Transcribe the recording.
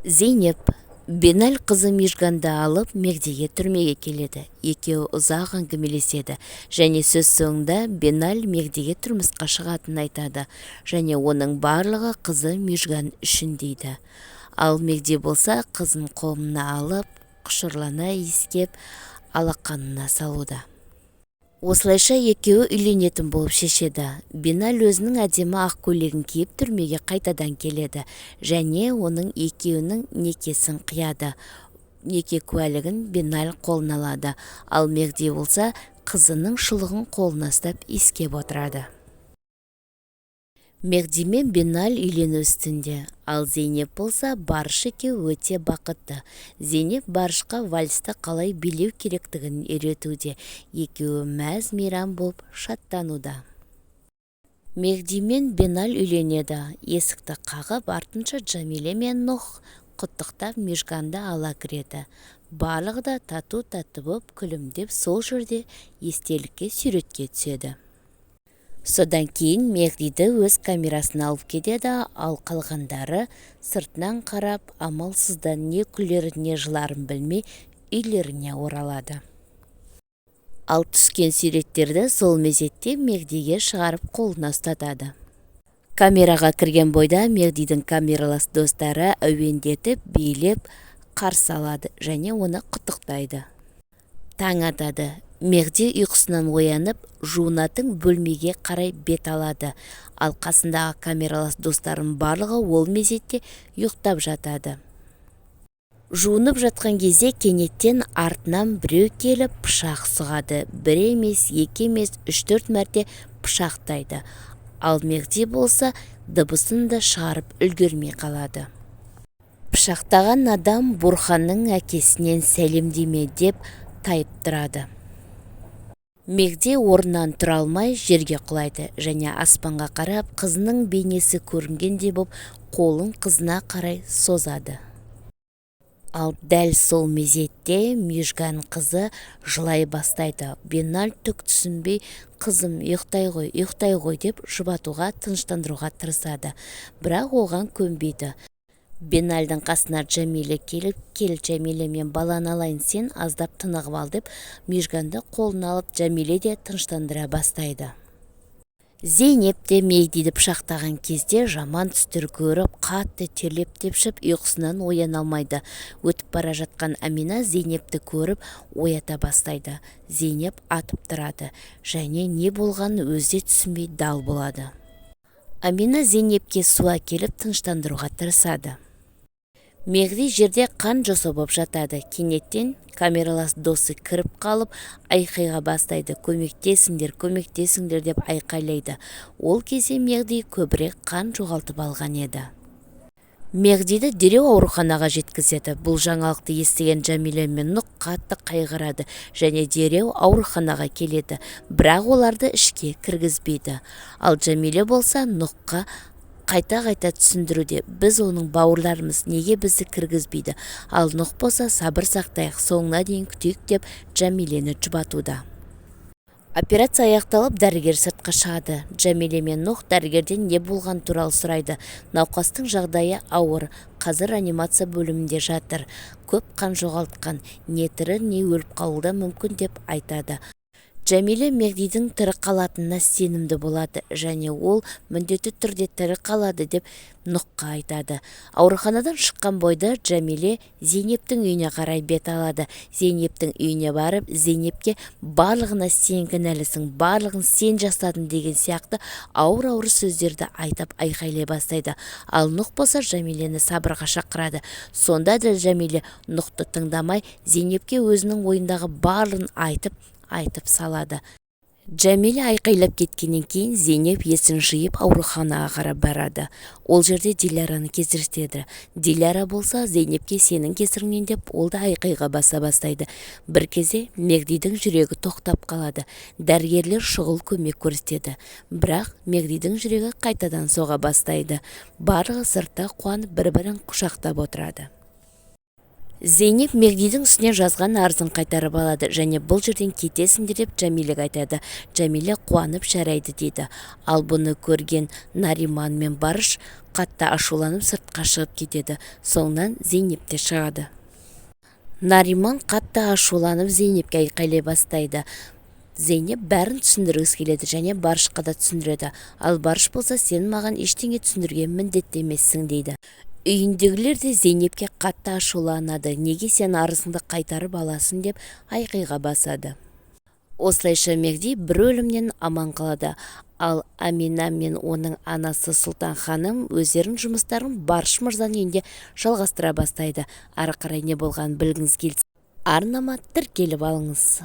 Зейнеп Беналь қызы Мижганды алып Мегдеге түрмеге келеді. Екеуі ұзақ әңгімелеседі және сөз соңында Беналь Мегдеге тұрмысқа шығатынын айтады және оның барлығы қызы Мижган үшін дейді. Ал Мегде болса қызын қолына алып, құшырлана иіскеп, алақанына салуда. Осылайша екеуі үйленетін болып шешеді. Беналь өзінің әдемі ақ көйлегін киіп түрмеге қайтадан келеді және оның екеуінің некесін қияды. Неке куәлігін Беналь қолына алады, ал Мегде болса қызының шұлығын қолына ұстап иіскеп отырады. Мегде мен Беналь үйлену үстінде, ал Зейнеп болса Барыш екеуі өте бақытты. Зейнеп Барышқа вальсті қалай билеу керектігін үйретуде, екеуі мәз-мейрам болып шаттануда. Мегде мен Беналь үйленеді. Есікті қағып, артынша Джамиле мен Нұх құттықтап Мижганды ала кіреді. Барлығы да тату-тәтті болып күлімдеп сол жерде естелікке суретке түседі. Содан кейін Мегдиді өз камерасына алып кетеді, ал қалғандары сыртынан қарап, амалсыздан не күлерін не жыларын білмей үйлеріне оралады. Ал түскен суреттерді сол мезетте Мегдиге шығарып қолына ұстатады. Камераға кірген бойда Мегдидің камералас достары әуендетіп, билеп қарсы алады және оны құттықтайды. Таң атады. Мегде ұйқысынан оянып, жуынатын бөлмеге қарай бет алады, ал қасындағы камералас достарын барлығы ол мезетте ұйықтап жатады. Жуынып жатқан кезде кенеттен артынан біреу келіп пышақ сұғады. Бір емес, екі емес, 3-4 мәрте пышақтайды. Ал Мегде болса дыбысын да шығарып үлгермей қалады. Пышақтаған адам Бурханның әкесінен сәлемдеме деп тайып тұрады. Мегде орнынан тұра алмай жерге құлайды және аспанға қарап қызының бейнесі көрінгендей боп қолын қызына қарай созады. Ал дәл сол мезетте Мижган қызы жылай бастайды. Беналь түк түсінбей қызым ұйықтай ғой деп жұбатуға, тыныштандыруға тырысады, бірақ оған көнбейді. Бенальдың қасына Джамиле келіп, кел Джамиле, мен баланы алайын, сен аздап тынығып ал деп Мижганды қолына алып Джамиле де тыныштандыра бастайды. Зейнеп те Мегдиді пышақтаған кезде жаман түстер көріп, қатты терлеп тепшіп, ұйқысынан ояна алмайды. Өтіп бара жатқан Амина Зейнепті көріп, оята бастайды. Зейнеп атып тұрады және не болғанын өзі түсінбей дал болады. Амина Зейнепке су әкеліп тыныштандыруға тырысады. Мегде жерде қан жоса боп жатады. Кенеттен камералас досы кіріп қалып, айқайға бастайды. Көмектесіңдер деп айқайлайды. Ол кезде Мегде көбірек қан жоғалтып алған еді. Мегдиді дереу ауруханаға жеткізеді. Бұл жаңалықты естіген Джамиле мен Нұх қатты қайғырады және дереу ауруханаға келеді, бірақ оларды ішке кіргізбейді. Ал Джамиле болса Нұхқа қайта түсіндіруде, біз оның бауырларымыз, неге бізді кіргізбейді, ал Нұх болса сабыр сақтайық, соңына дейін күтейік деп Джамилені жұбатуда. Операция аяқталып, дәрігер сыртқа шығады. Джамиле мен Нұх дәрігерден не болған туралы сұрайды. Науқастың жағдайы ауыр, қазір реанимация бөлімінде жатыр, көп қан жоғалтқан, не тірі не өліп қалуы мүмкін деп айтады. Джамиле Мегдидің тірі қалатынына сенімді болады және ол міндетті түрде тірі қалады деп Нұхқа айтады. Ауруханадан шыққан бойда Джамиле Зейнептің үйіне қарай бет алады. Зейнептің үйіне барып, Зейнепке барлығына сен кінәлісің, барлығын сен жасадың деген сияқты ауыр сөздерді айтып айқайлай бастайды. Ал Нұх болса Джамилені сабырға шақырады. Сонда да Джамиле Нұхты тыңдамай, Зейнепке өзінің ойындағы барлығын айтып салады. Джамиле айқайлап кеткеннен кейін Зейнеп есін жиып ауруханаға қарап барады. Ол жерде Диляраны кездеседі. Диляра болса Зейнепке сенің кесіріңнен деп ол да айқайға баса бастайды. Бір кезде Мегдидің жүрегі тоқтап қалады. Дәрігерлер шұғыл көмек көрсетеді, бірақ Мегдидің жүрегі қайтадан соға бастайды. Барлығы сыртта қуанып бір-бірін құшақтап отырады. Зейнеп Мегдидің үстіне жазған арызын қайтарып алады және бұл жерден кетесіңдер деп Жәмилеге айтады. Жәмиле қуанып жарайды дейді. Ал бұны көрген Нариман мен Барыш қатты ашуланып сыртқа шығып кетеді. Соңынан Зейнеп те шығады. Нариман қатты ашуланып Зейнепке айқайлай бастайды. Зейнеп бәрін түсіндіргісі келеді және Барышқа да түсіндіреді. Ал Барыш болса, сен маған ештеңе түсіндіруге міндетті емессің дейді. Үйіндегілер де Зейнепке қатты ашуланады. Неге сен арызыңды қайтарып аласың деп айқайға басады. Осылайша Мегди бір өлімнен аман қалады. Ал Амина мен оның анасы Сұлтан ханым өздерінің жұмыстарын Барыш мырзаның үйінде жалғастыра бастайды. Ары қарай не болғанын білгіңіз келсе, арнама тіркеліп алыңыз.